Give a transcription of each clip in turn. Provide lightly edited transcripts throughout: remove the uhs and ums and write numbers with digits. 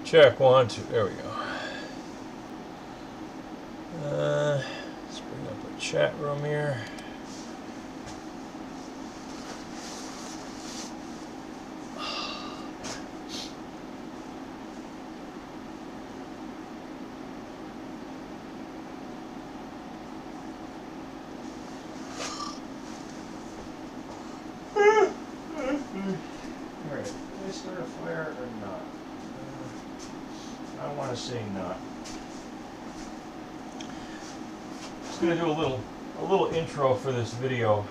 Check 1, 2. There we go. Let's bring up a chat room here. Alright, did I start a fire or not? I want to say not. Just going to do a little intro for this video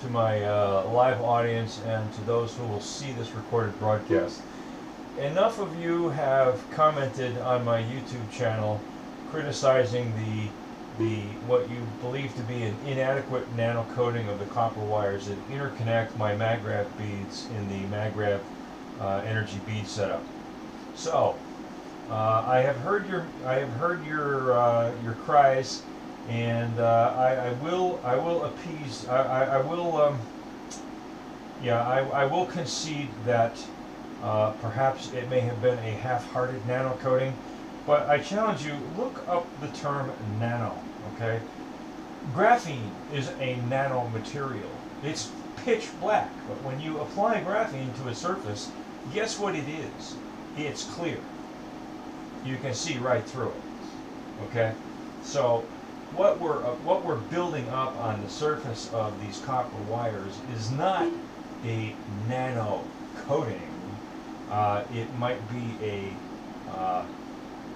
to my live audience and to those who will see this recorded broadcast. Enough of you have commented on my YouTube channel criticizing the what you believe to be an inadequate nano coating of the copper wires that interconnect my MagRav beads in the MagRav energy bead setup. So I have heard your cries, and I will appease. I will concede that perhaps it may have been a half-hearted nano coating. But I challenge you, look up the term nano, okay? Graphene is a nano material. It's pitch black, but when you apply graphene to a surface, guess what it is? It's clear. You can see right through it, okay? So what we're building up on the surface of these copper wires is not a nano coating. It might be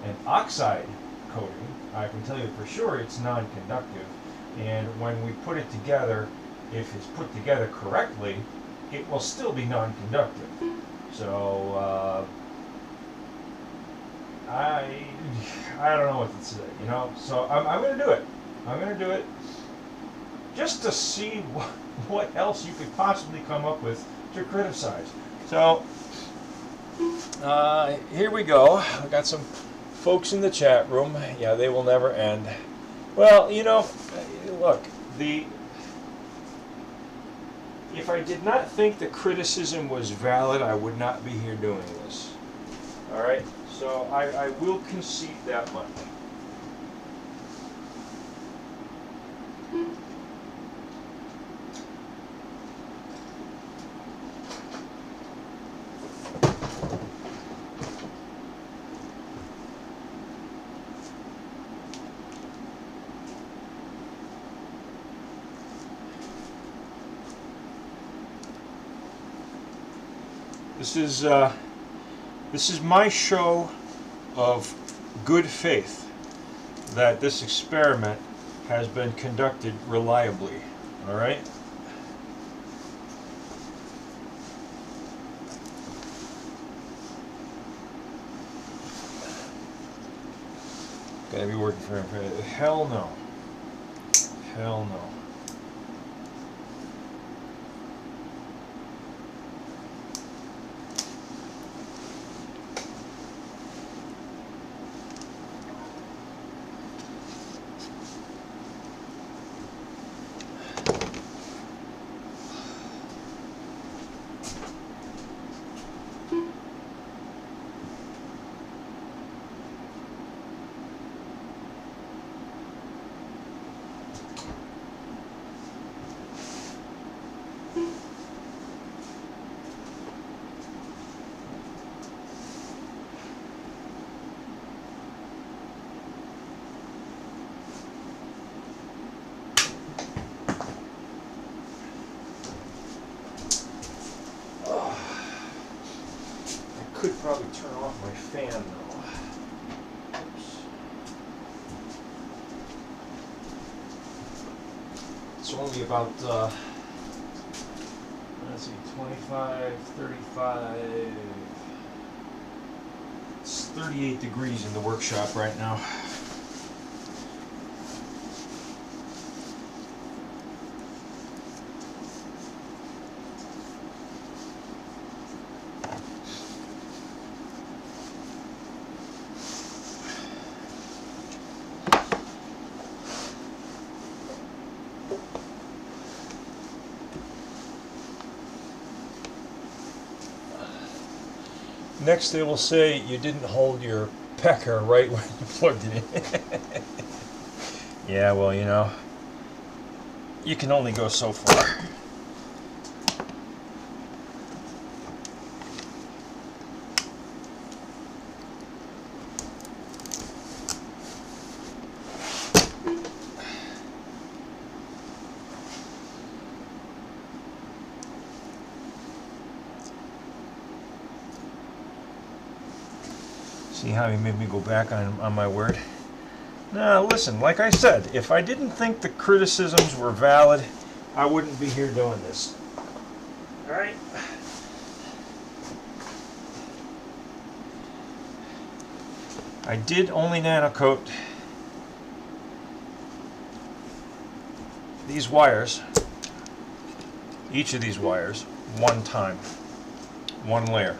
an oxide coating. I can tell you for sure it's non-conductive, and when we put it together, if it's put together correctly, it will still be non-conductive. So I don't know what to say, you know. So I'm going to do it. I'm going to do it just to see what else you could possibly come up with to criticize. So here we go. I got some folks in the chat room. Yeah, they will never end. Well, you know, look, if I did not think the criticism was valid, I would not be here doing this. All right, so I will concede that much. This is my show of good faith that this experiment has been conducted reliably. All right. Gotta be working for him. Hell no. Hell no. Could probably turn off my fan though. Oops. It's only about, let's see, 25, 35. It's 38 degrees in the workshop right now. Next they will say you didn't hold your pecker right when you plugged it in. Yeah, well, you know, you can only go so far. See how he made me go back on my word? Now, listen, like I said, if I didn't think the criticisms were valid, I wouldn't be here doing this. Alright? I did only nano coat these wires, each of these wires, one time, one layer.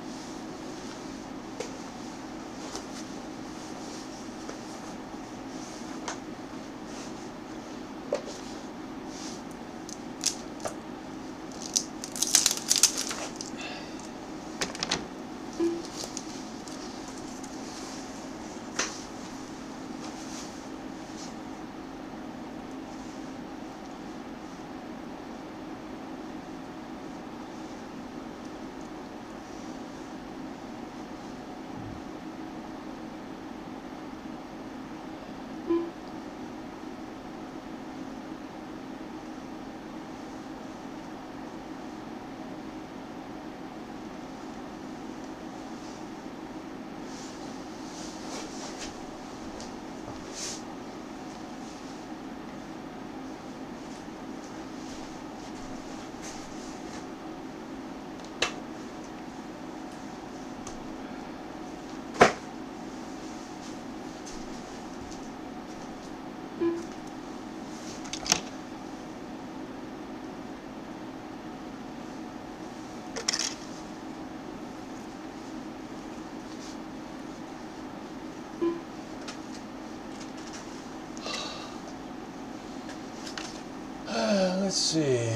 Let's see.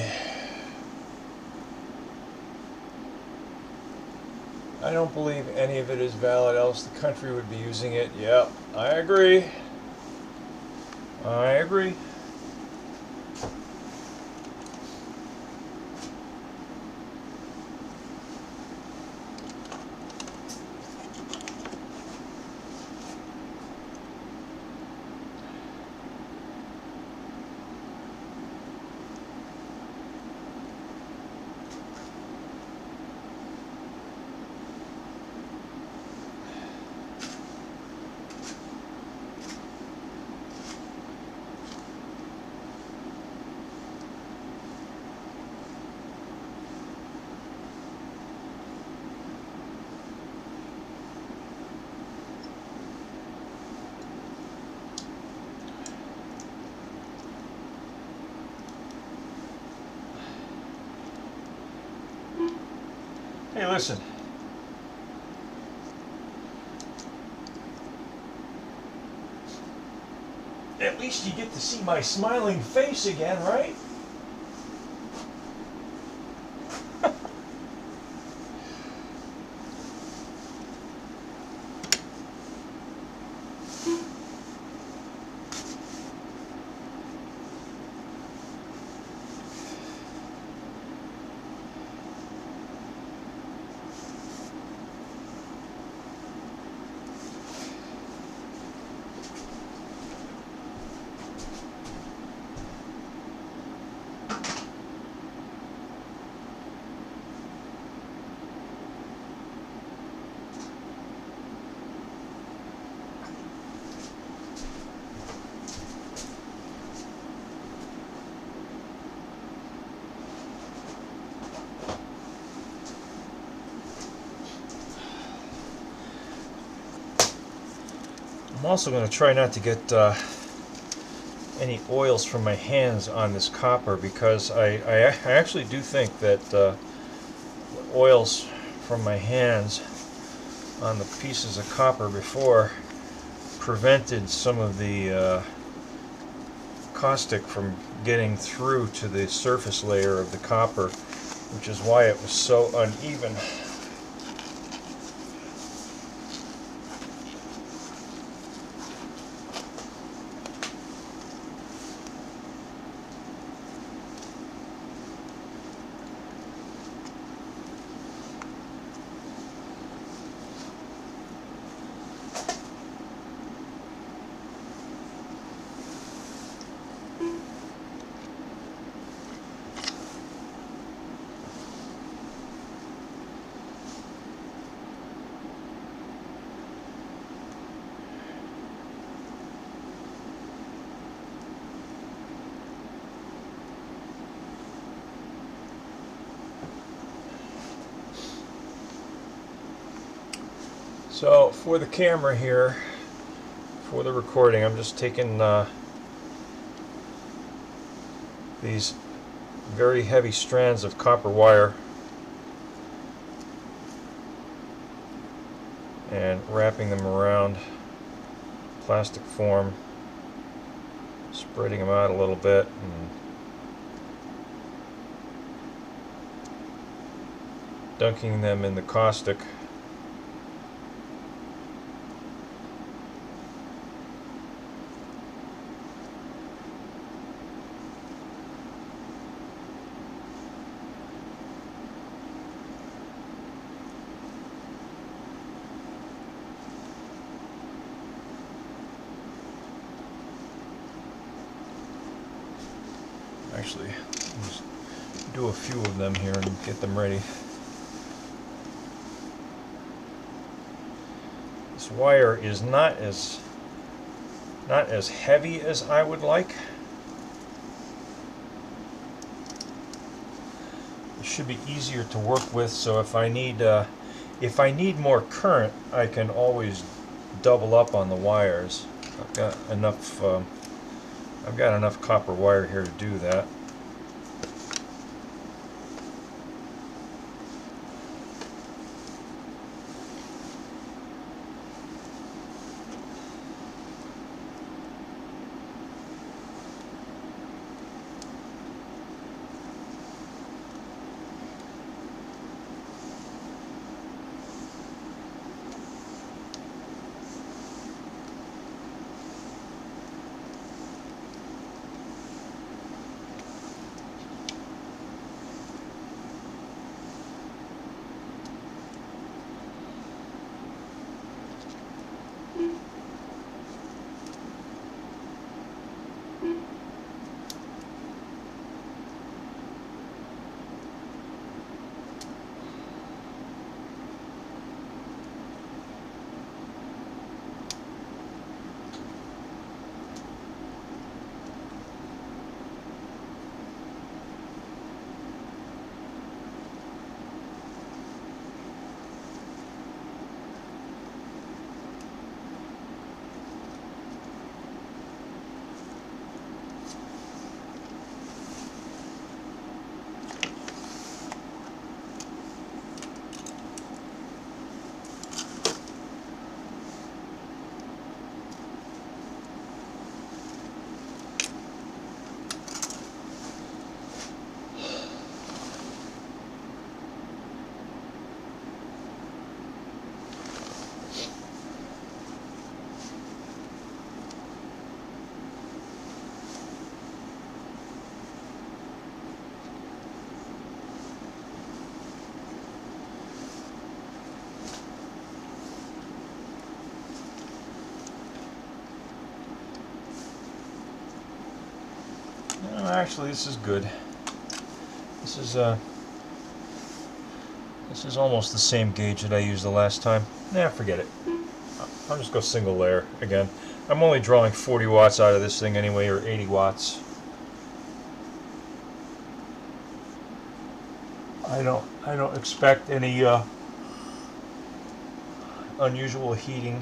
I don't believe any of it is valid, else the country would be using it. Yep, I agree. I agree. Hey, listen. At least you get to see my smiling face again, right? I'm also going to try not to get any oils from my hands on this copper, because I actually do think that oils from my hands on the pieces of copper before prevented some of the caustic from getting through to the surface layer of the copper, which is why it was so uneven. So for the camera here, for the recording, I'm just taking these very heavy strands of copper wire and wrapping them around plastic form, spreading them out a little bit, and dunking them in the caustic. Actually, let's do a few of them here and get them ready. This wire is not as heavy as I would like. It should be easier to work with, so if I need more current, I can always double up on the wires. I've got enough copper wire here to do that. Actually, this is good. This is almost the same gauge that I used the last time. Nah, forget it. I'll just go single layer again. I'm only drawing 40 watts out of this thing anyway, or 80 watts. I don't expect any unusual heating.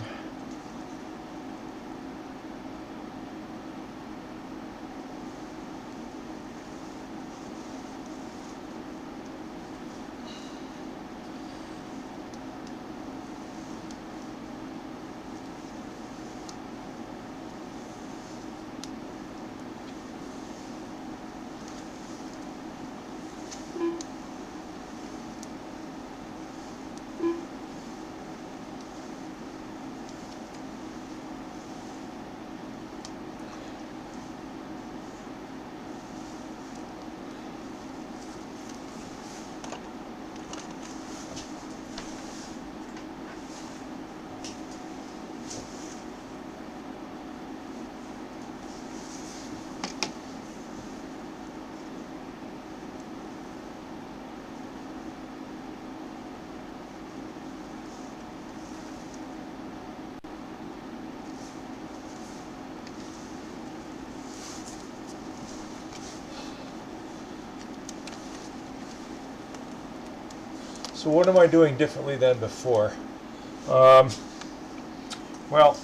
So what am I doing differently than before? Um, well,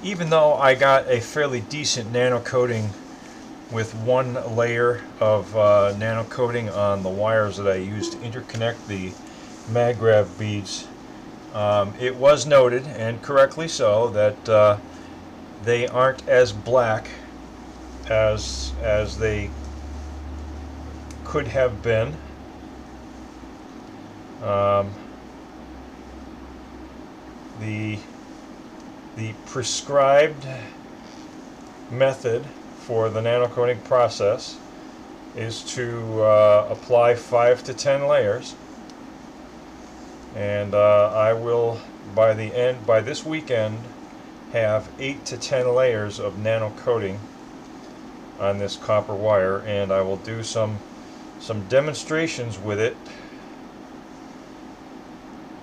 even though I got a fairly decent nano coating with one layer of nano coating on the wires that I used to interconnect the MagGrav beads, it was noted, and correctly so, that they aren't as black as they could have been. The prescribed method for the nano coating process is to apply 5 to 10 layers, and I will by this weekend have 8 to 10 layers of nano coating on this copper wire, and I will do some demonstrations with it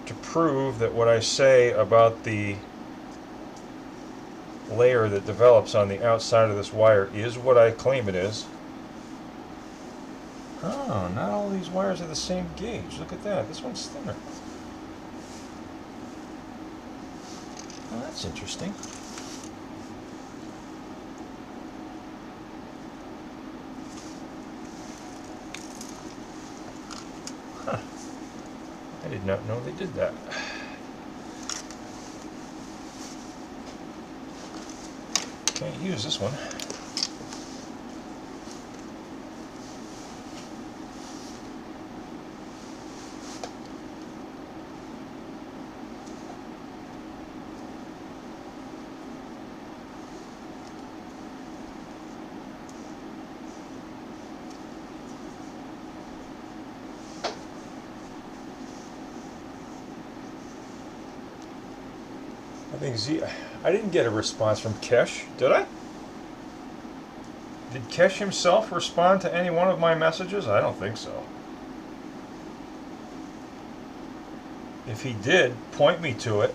to prove that what I say about the layer that develops on the outside of this wire is what I claim it is. Oh, not all these wires are the same gauge. Look at that. This one's thinner. Oh, that's interesting. Huh. I did not know they did that. Can't use this one. I didn't get a response from Kesh, did I? Did Kesh himself respond to any one of my messages? I don't think so. If he did, point me to it.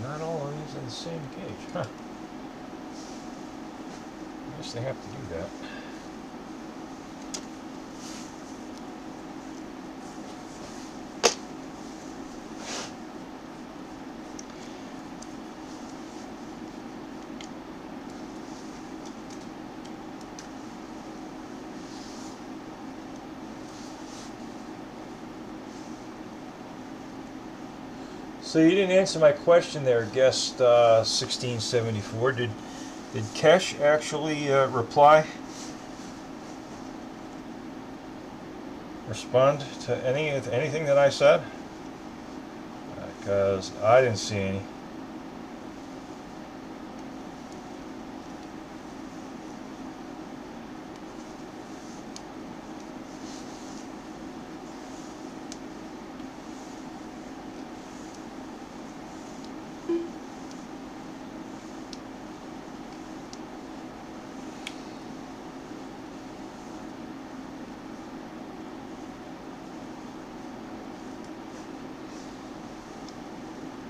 Not all of these are the same gauge, huh? I guess they have to do that. So you didn't answer my question there, guest 1674. Did Kesh actually respond to anything that I said? Because I didn't see any.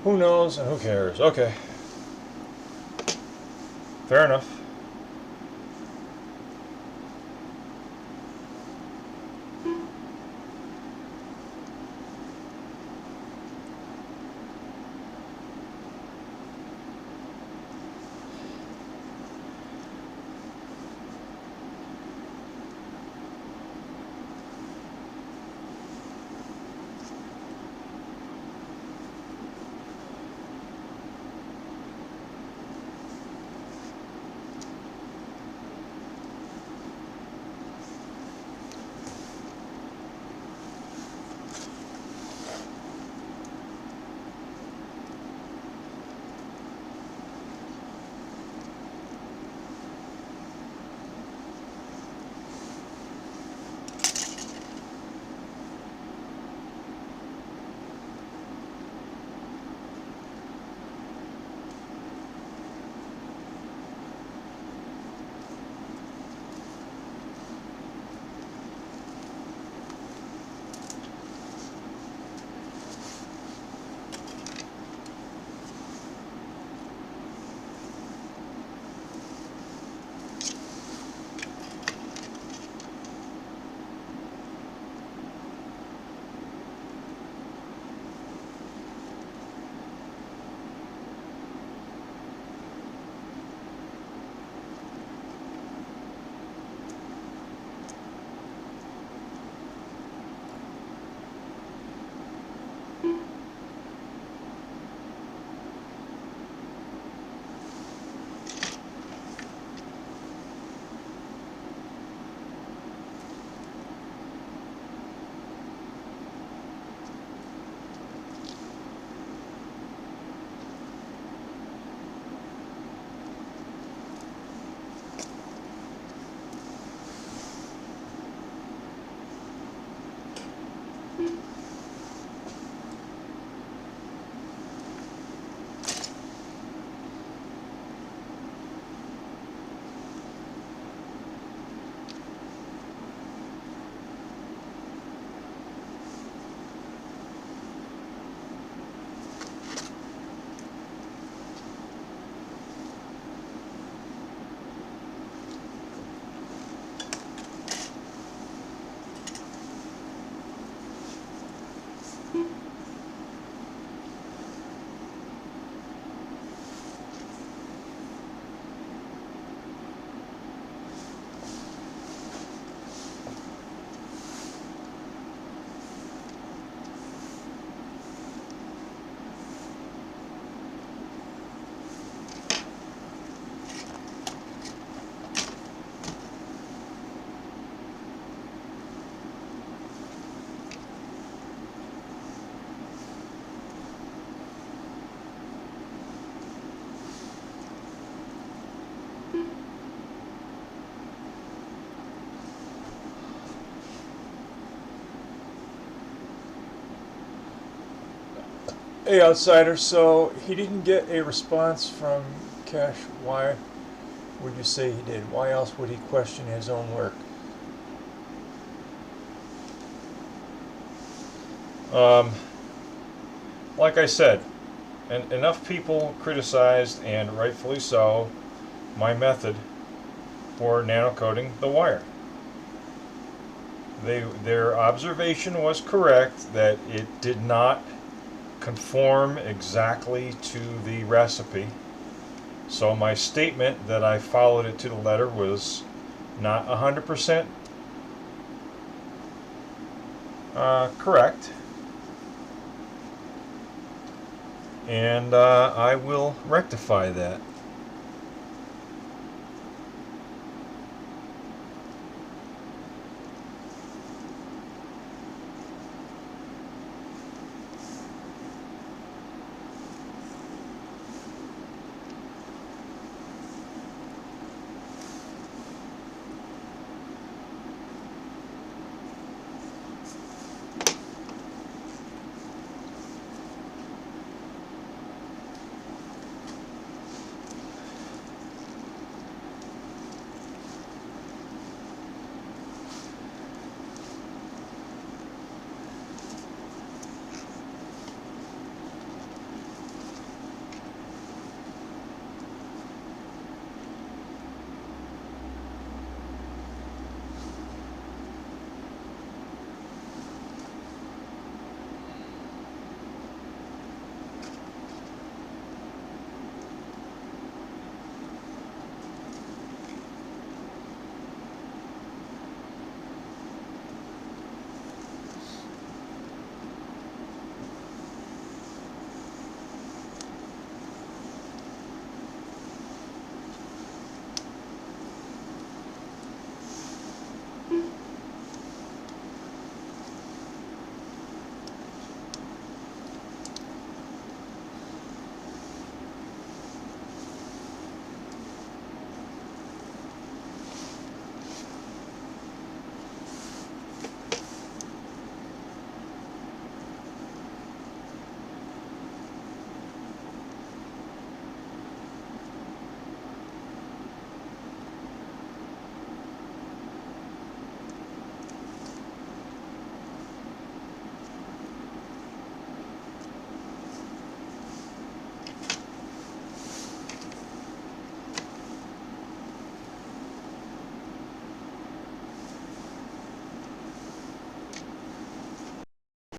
Who knows and who cares? Okay. Fair enough. Hey, outsider. So he didn't get a response from Cash. Why would you say he did? Why else would he question his own work? Um, like I said, and enough people criticized, and rightfully so, my method for nanocoating the wire. Their observation was correct that it did not conform exactly to the recipe. So my statement that I followed it to the letter was not 100% correct. And I will rectify that.